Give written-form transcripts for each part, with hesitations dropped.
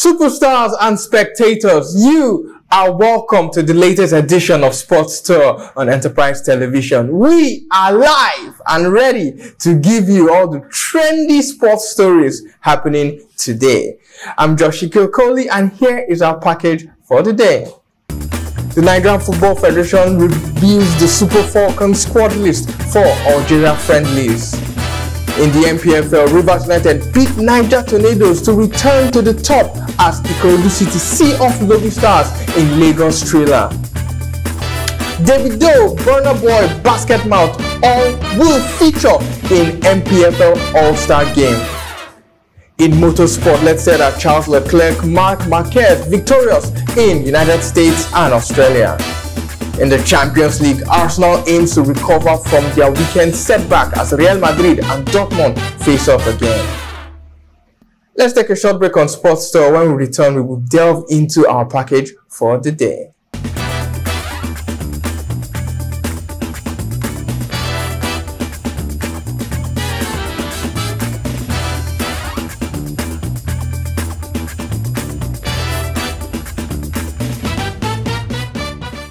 Superstars and spectators, you are welcome to the latest edition of Sports Tour on Enterprise Television. We are live and ready to give you all the trendy sports stories happening today. I'm Joshua Kilcoley and here is our package for the day. The Nigerian Football Federation reveals the Super Falcons squad list for Algeria friendlies. In the MPFL, Rivers United beat Niger Tornadoes to return to the top as Ikorodu City see off Lobby Stars in Lagos trailer. Davido, Burna Boy, Basket Mouth all will feature in MPFL All-Star Game. In motorsport, let's say that Charles Leclerc, Marc Marquez victorious in United States and Australia. In the Champions League, Arsenal aims to recover from their weekend setback as Real Madrid and Dortmund face off again. Let's take a short break on Sports Tour. When we return, we will delve into our package for the day.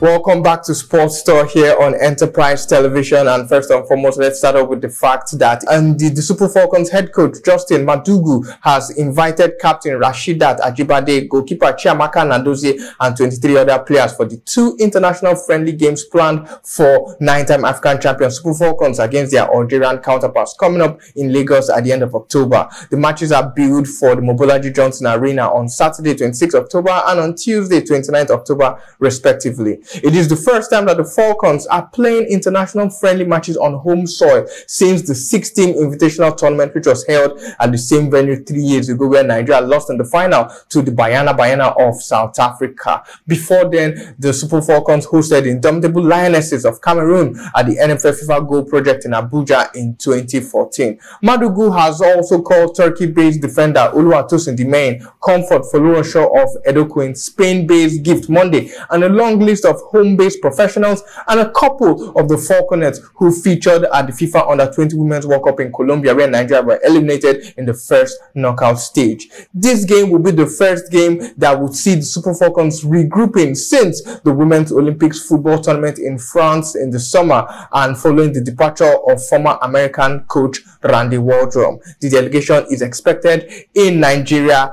Welcome back to Sports Tour here on Enterprise Television, and first and foremost, let's start off with the fact that the Super Falcons head coach Justin Madugu has invited captain Rasheedat Ajibade, goalkeeper Chiamaka Nnadozie and 23 other players for the 2 international friendly games planned for 9-time African champion Super Falcons against their Algerian counterparts coming up in Lagos at the end of October. The matches are billed for the Mobolaji Johnson Arena on Saturday 26 October and on Tuesday 29 October respectively. It is the first time that the Falcons are playing international friendly matches on home soil since the 16 Invitational Tournament, which was held at the same venue 3 years ago, where Nigeria lost in the final to the Bayana of South Africa. Before then, the Super Falcons hosted the Indomitable Lionesses of Cameroon at the NFL FIFA Goal Project in Abuja in 2014. Madugu has also called Turkey-based defender Oluwatosin Dimeyin, Comfort Folorunsho of Edo Queens, Spain-based Gift Monday, and a long list of home-based professionals and a couple of the Falconets who featured at the FIFA Under-20 Women's World Cup in Colombia, where Nigeria were eliminated in the first knockout stage. This game will be the first game that would see the Super Falcons regrouping since the Women's Olympics football tournament in France in the summer and following the departure of former American coach Randy Waldrum. The delegation is expected in Nigeria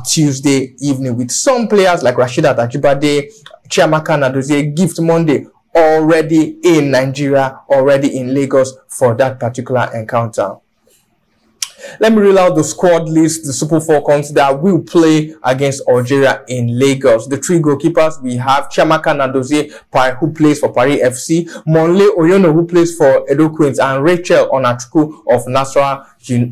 Tuesday evening, with some players like Rasheedat Ajibade, Chiamaka Nnadozie, Gift Monday already in Nigeria, already in Lagos for that particular encounter. Let me reel out the squad list, the Super Falcons that will play against Algeria in Lagos. The 3 goalkeepers, we have Chiamaka Nnadozie, who plays for Paris FC, Monle Oyono, who plays for Edo Queens, and Rachel Onachukwu of Nasarawa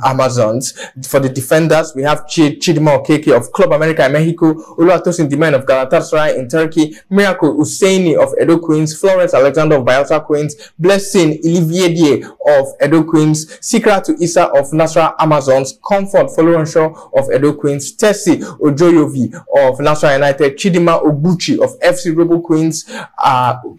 Amazons. For the defenders, we have Chidima Okeke of Club America in Mexico, Oluwatosin Dimeyin of Galatasaray in Turkey, Miracle Husseini of Edo Queens, Florence Alexander of Bayelsa Queens, Blessing Iliviedie of Edo Queens, Sikratu Issa of Nasarawa Amazons, Comfort Folorunsho of Edo Queens, Tessie Ojoyovi of Nasarawa United, Chidima Ogbuchi of FC Rebel Queens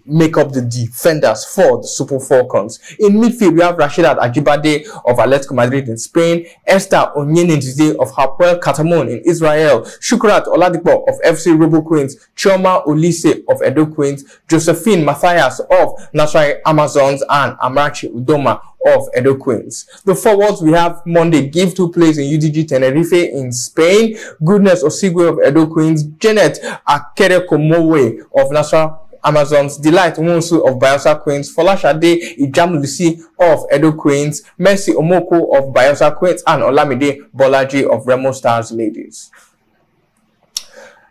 make up the defenders for the Super Falcons. In midfield, we have Rasheedat Ajibade of Atletico Madrid in Spain, Esther Onyenedize of Hapoel Katamon in Israel, Shukrat Oladipo of FC Rebel Queens, Chioma Olise of Edo Queens, Josephine Matthias of Nasarawa Amazons, and Amarachi Udoma of Edo Queens. The forwards, we have Monday Gift, who plays in UDG Tenerife in Spain, Goodness Osigwe of Edo Queens, Janet Akerekomowe of Nasarawa Amazons, Delight Nwonsu of Bayelsa Queens, Folashade Ijamulisi of Edo Queens, Mercy Omoko of Bayelsa Queens, and Olamide Bolaji of Remo Stars Ladies.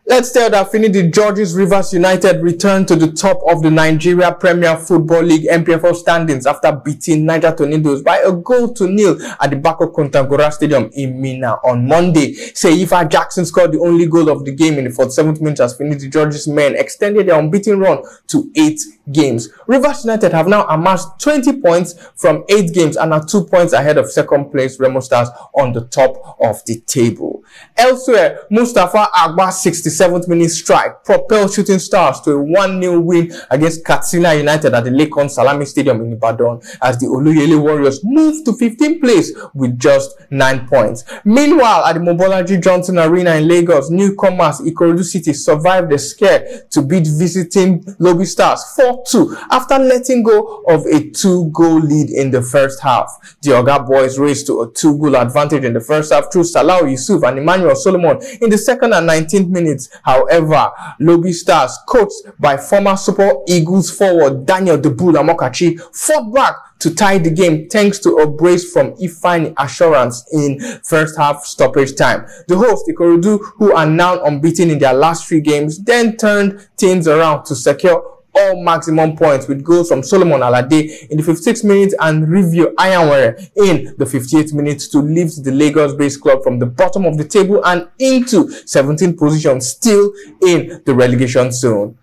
Let's tell that Finidi Georges Rivers United returned to the top of the Nigeria Premier Football League MPFL standings after beating Niger Tornadoes by a 1-0 at the Bako Kontagora Stadium in Minna on Monday. Seifa Jackson scored the only goal of the game in the 47th minute as Finidi Georges' men extended their unbeaten run to 8 games. Rivers United have now amassed 20 points from 8 games and are 2 points ahead of second place Remo Stars on the top of the table. Elsewhere, Mustafa Agba's 67th minute strike propelled Shooting Stars to a 1-0 win against Katsina United at the Lekon Salami Stadium in Ibadan as the Oluyele Warriors moved to 15th place with just 9 points. Meanwhile, at the Mobolaji Johnson Arena in Lagos, newcomers Ikorodu City survived the scare to beat visiting Lobby Stars 4-2 after letting go of a 2-goal lead in the first half. The Oga boys raced to a 2-goal advantage in the first half through Salau Yusuf and Emmanuel Solomon in the second and 19th minutes. However, Lobby Stars, coached by former Super Eagles forward Daniel Debula Mokachi, fought back to tie the game thanks to a brace from Ifeanyi Assurance in first half stoppage time. The host, Ikorodu, who are now unbeaten in their last 3 games, then turned things around to secure all maximum points with goals from Solomon Alade in the 56th minute and Rivio Ayanwere in the 58th minute to lift the Lagos-based club from the bottom of the table and into 17th position, still in the relegation zone.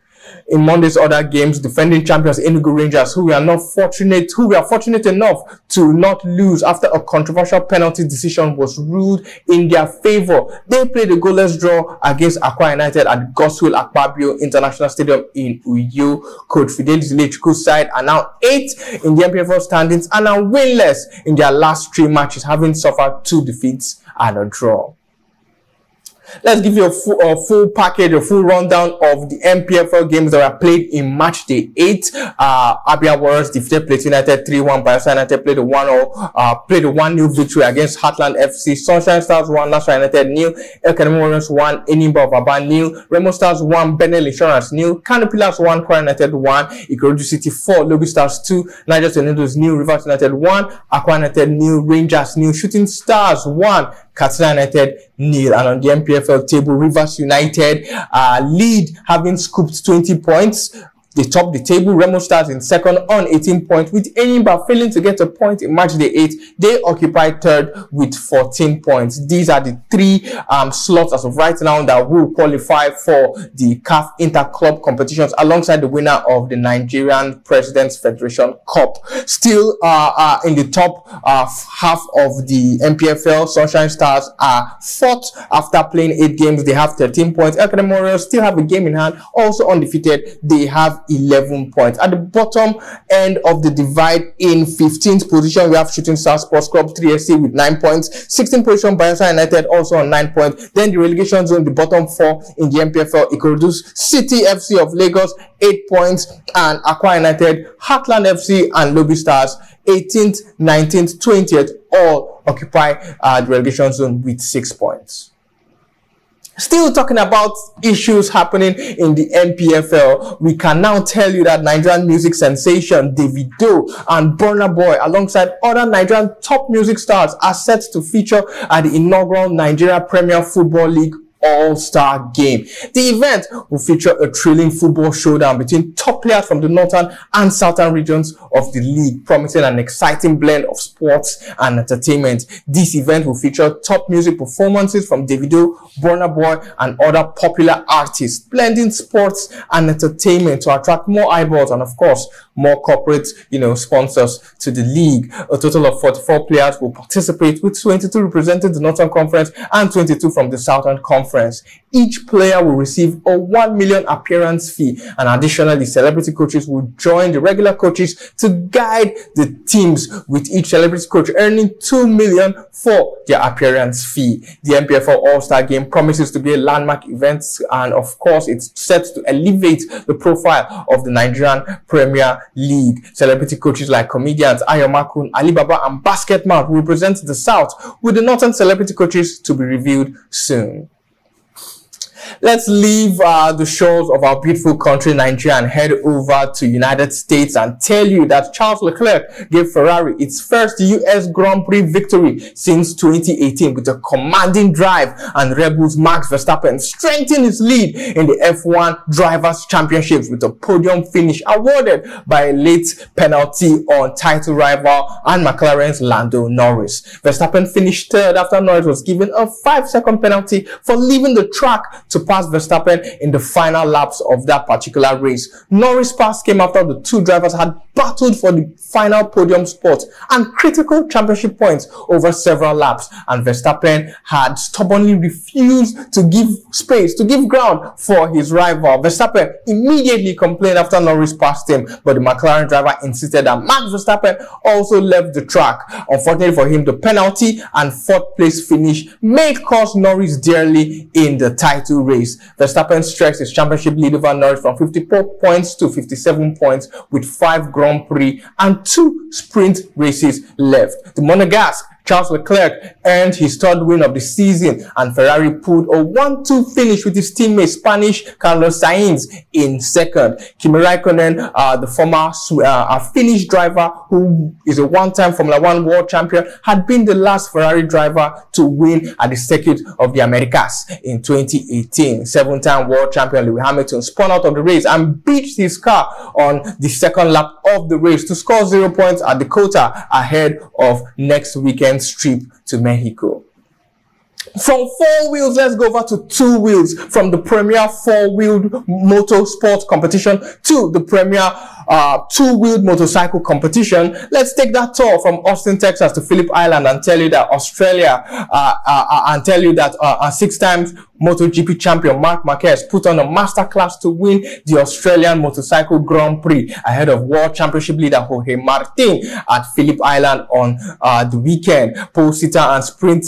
In Monday's other games, defending champions Enugu Rangers, who were fortunate enough to not lose after a controversial penalty decision was ruled in their favor. They played a goalless draw against Akwa United at Godswill Akpabio International Stadium in Uyo. Coach Fidelis Ilechukwu side are now 8th in the MPFL standings and are winless in their last 3 matches, having suffered 2 defeats and a draw. Let's give you a full package, a full rundown of the MPFL games that were played in match day 8. Abia Warriors defeated Plateau United 3-1. Bayelsa United played a 1-0 victory against Heartland FC. Sunshine Stars 1, Nasarawa United 0. El Kanemi Warriors 1, Enimba of Aba 0. Remo Stars 1, Benel Insurance 0. Kano Pillars 1, Kwara United 1. Ikorodu City 4, Lobby Stars 2. Niger Tornadoes 0. Rivers United 1. Akwa United 0. Rangers 0. Shooting Stars 1. Katsina United 0. And on the MPFL table, Rivers United lead, having scooped 20 points. They top the table. Remo Stars in second on 18 points, with Enimba failing to get a point in match day 8. They occupy third with 14 points. These are the 3 slots as of right now that will qualify for the CAF Inter-Club competitions alongside the winner of the Nigerian President's Federation Cup. Still in the top half of the MPFL, Sunshine Stars are 4th after playing 8 games. They have 13 points. El Kanemi Warriors still have a game in hand, also undefeated. They have 11 points. At the bottom end of the divide, in 15th position, we have Shooting Stars Sports Club 3SC with 9 points. 16th position, Bayelsa United also on 9 points. Then the relegation zone, the bottom 4 in the MPFL, Ikorodu City FC of Lagos 8 points, and Akwa United, Heartland FC, and Lobby Stars 18th, 19th, 20th all occupy the relegation zone with 6 points. Still talking about issues happening in the MPFL, we can now tell you that Nigerian music sensation Davido and Burna Boy, alongside other Nigerian top music stars, are set to feature at the inaugural Nigeria Premier Football League All-Star Game. The event will feature a thrilling football showdown between top players from the northern and southern regions of the league, promising an exciting blend of sports and entertainment. This event will feature top music performances from Davido, Burna Boy, and other popular artists, blending sports and entertainment to attract more eyeballs and, of course, more corporate, sponsors to the league. A total of 44 players will participate, with 22 representing the Northern Conference and 22 from the Southern Conference. Each player will receive a 1 million appearance fee, and additionally, celebrity coaches will join the regular coaches to guide the teams, with each celebrity coach earning 2 million for their appearance fee. The MPFL All-Star Game promises to be a landmark event, and of course, it's set to elevate the profile of the Nigerian Premier League. Celebrity coaches like comedians Ayomakun, Alibaba, and Basketman will represent the South, with the Northern celebrity coaches to be revealed soon. Let's leave the shores of our beautiful country, Nigeria, and head over to United States and tell you that Charles Leclerc gave Ferrari its first US Grand Prix victory since 2018 with a commanding drive, and Red Bull's Max Verstappen strengthened his lead in the F1 Drivers' Championships with a podium finish awarded by a late penalty on title rival and McLaren's Lando Norris. Verstappen finished third after Norris was given a 5-second penalty for leaving the track to pass Verstappen in the final laps of that particular race. Norris' pass came after the two drivers had battled for the final podium spot and critical championship points over several laps, and Verstappen had stubbornly refused to give space, to give ground for his rival. Verstappen immediately complained after Norris passed him, but the McLaren driver insisted that Max Verstappen also left the track. Unfortunately for him, the penalty and fourth place finish may cost Norris dearly in the title race. Verstappen stretched his championship lead over Norris from 54 points to 57 points with 5 Grand Prix and 2 sprint races left. The Monegasque Charles Leclerc earned his third win of the season, and Ferrari pulled a 1-2 finish with his teammate Spanish Carlos Sainz in second. Kimi Raikkonen, the former Finnish driver who is a one-time Formula 1 world champion, had been the last Ferrari driver to win at the Circuit of the Americas in 2018. 7-time world champion Lewis Hamilton spun out of the race and beached his car on the second lap of the race to score 0 points at the quota ahead of next weekend's trip to Mexico. From 4 wheels, let's go over to 2 wheels. From the premier 4-wheeled motorsport competition to the premier 2-wheeled motorcycle competition, let's take that tour from Austin, Texas to Phillip Island and tell you that Australia, and tell you that 6 times MotoGP champion Marc Marquez put on a masterclass to win the Australian Motorcycle Grand Prix ahead of World Championship leader Jorge Martin at Phillip Island on the weekend. Pole sitter and sprint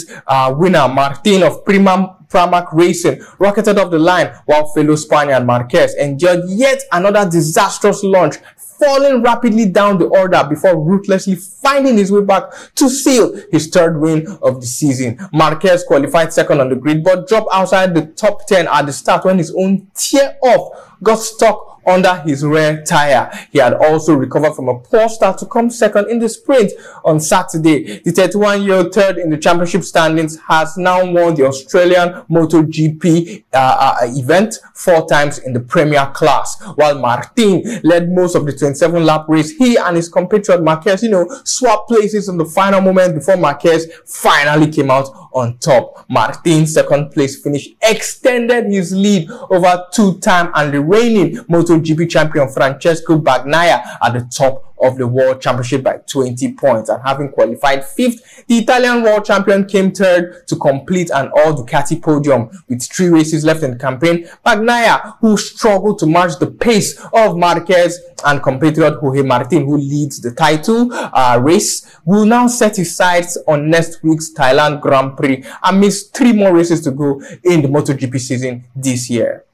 winner Martin of Pramac Racing rocketed off the line, while fellow Spaniard Marquez endured yet another disastrous launch, falling rapidly down the order before ruthlessly finding his way back to seal his third win of the season. Marquez qualified second on the grid but dropped outside the top 10 at the start when his own tear-off got stuck under his rear tire. He had also recovered from a poor start to come second in the sprint on Saturday. The 31-year-old third in the championship standings has now won the Australian MotoGP event 4 times in the premier class. While Martin led most of the 27-lap race, he and his compatriot Marquez, swapped places in the final moment before Marquez finally came out on top. Martin's second place finish extended his lead over 2-time and the reigning MotoGP champion Francesco Bagnaia at the top of the World Championship by 20 points. And having qualified 5th, the Italian world champion came third to complete an all-Ducati podium. With 3 races left in the campaign, Bagnaia, who struggled to match the pace of Marquez and compatriot Jorge Martin, who leads the title race, will now set his sights on next week's Thailand Grand Prix amidst 3 more races to go in the MotoGP season this year.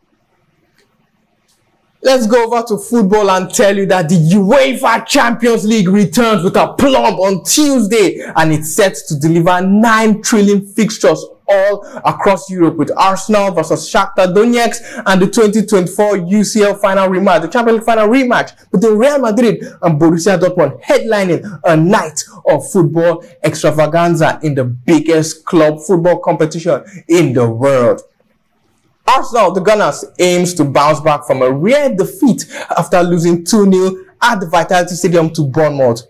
Let's go over to football and tell you that the UEFA Champions League returns with a plumb on Tuesday, and it's set to deliver 9 thrilling fixtures all across Europe, with Arsenal versus Shakhtar Donetsk and the 2024 UCL final rematch, the Champions League final rematch between Real Madrid and Borussia Dortmund headlining a night of football extravaganza in the biggest club football competition in the world. Arsenal, the Gunners, aims to bounce back from a rare defeat after losing 2-0 at the Vitality Stadium to Bournemouth.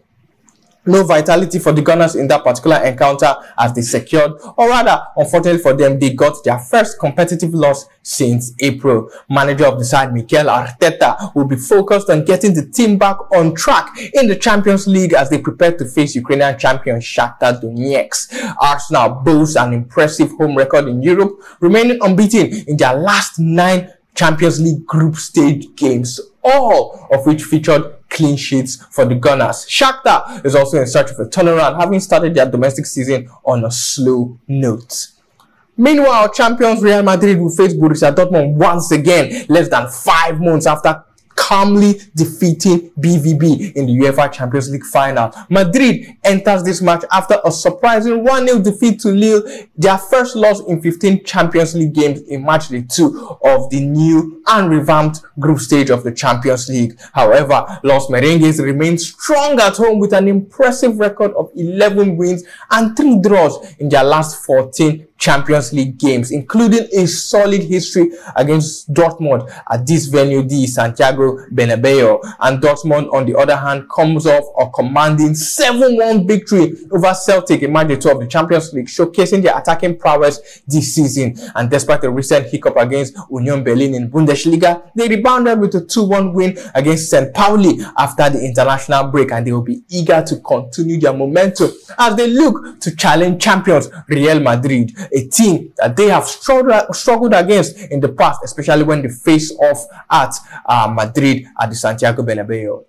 No vitality for the Gunners in that particular encounter, as they secured, or rather, unfortunately for them, they got their first competitive loss since April. Manager of the side, Mikel Arteta, will be focused on getting the team back on track in the Champions League as they prepare to face Ukrainian champion Shakhtar Donetsk. Arsenal boasts an impressive home record in Europe, remaining unbeaten in their last 9 Champions League group stage games, all of which featured clean sheets for the Gunners. Shakhtar is also in search of a turnaround, having started their domestic season on a slow note. Meanwhile, champions Real Madrid will face Borussia Dortmund once again, less than 5 months after calmly defeating BVB in the UEFA Champions League final. Madrid enters this match after a surprising 1-0 defeat to Lille, their first loss in 15 Champions League games in match day 2 of the new and revamped group stage of the Champions League. However, Los Merengues remain strong at home with an impressive record of 11 wins and 3 draws in their last 14 Champions League games, including a solid history against Dortmund at this venue, the Santiago Bernabeu. And Dortmund, on the other hand, comes off a commanding 7-1 victory over Celtic in match 2 of the Champions League, showcasing their attacking prowess this season. And despite a recent hiccup against Union Berlin in Bundesliga, they rebounded with a 2-1 win against St. Pauli after the international break, and they will be eager to continue their momentum as they look to challenge champions Real Madrid, a team that they have struggled against in the past, especially when they face off at Madrid at the Santiago Bernabeu.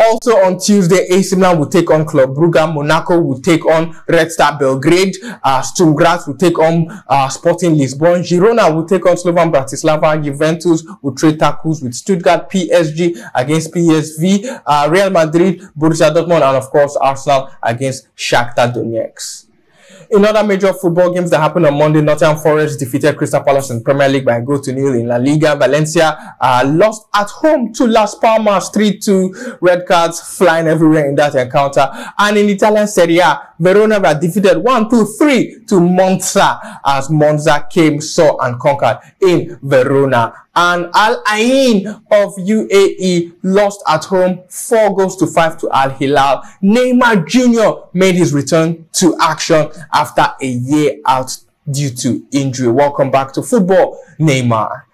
Also on Tuesday, AC Milan will take on Club Brugge, Monaco will take on Red Star Belgrade, Sturm Graz will take on Sporting Lisbon, Girona will take on Slovan Bratislava, Juventus will trade tackles with Stuttgart, PSG against PSV, Real Madrid, Borussia Dortmund, and of course Arsenal against Shakhtar Donetsk. In other major football games that happened on Monday, Nottingham Forest defeated Crystal Palace in Premier League by a 0-0 in La Liga. Valencia lost at home to Las Palmas 3-2. Red cards flying everywhere in that encounter. And in Italian Serie A, Verona were defeated 1-3 to Monza as Monza came, saw and conquered in Verona. And Al Ain of UAE lost at home 4-5 to Al Hilal. Neymar Jr. made his return to action after a year out due to injury. Welcome back to football, Neymar.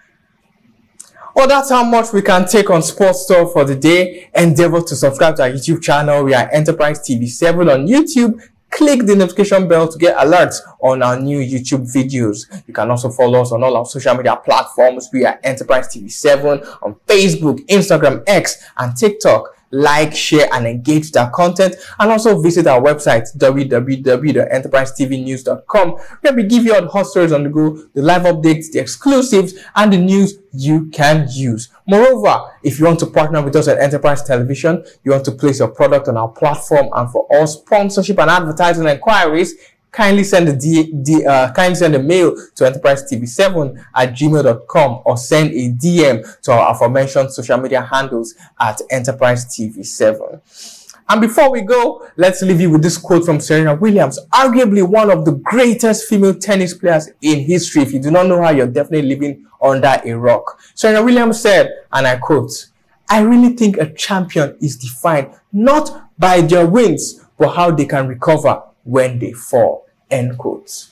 Well, that's how much we can take on Sports Store for the day. Endeavor to subscribe to our YouTube channel. We are Enterprise TV 7 on YouTube. Click the notification bell to get alerts on our new YouTube videos. You can also follow us on all our social media platforms. We are Enterprise TV 7 on Facebook, Instagram, X, and TikTok. Like, share, and engage with our content, and also visit our website www.enterprisetvnews.com, where we give you all the hot stories on the go, the live updates, the exclusives, and the news you can use. Moreover, if you want to partner with us at Enterprise Television, you want to place your product on our platform, and for all sponsorship and advertising inquiries, kindly send a mail to enterprisetv7@gmail.com or send a DM to our aforementioned social media handles at Enterprise TV 7. And before we go, let's leave you with this quote from Serena Williams, arguably one of the greatest female tennis players in history. If you do not know her, you're definitely living under a rock. Serena Williams said, and I quote, "I really think a champion is defined not by their wins, but how they can recover when they fall." End quote.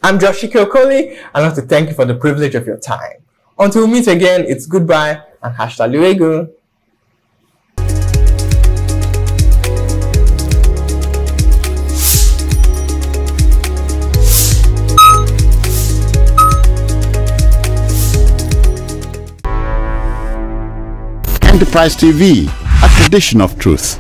I'm Josh Okoli, and I want to thank you for the privilege of your time. Until we meet again, it's goodbye and hasta luego. Enterprise TV, a tradition of truth.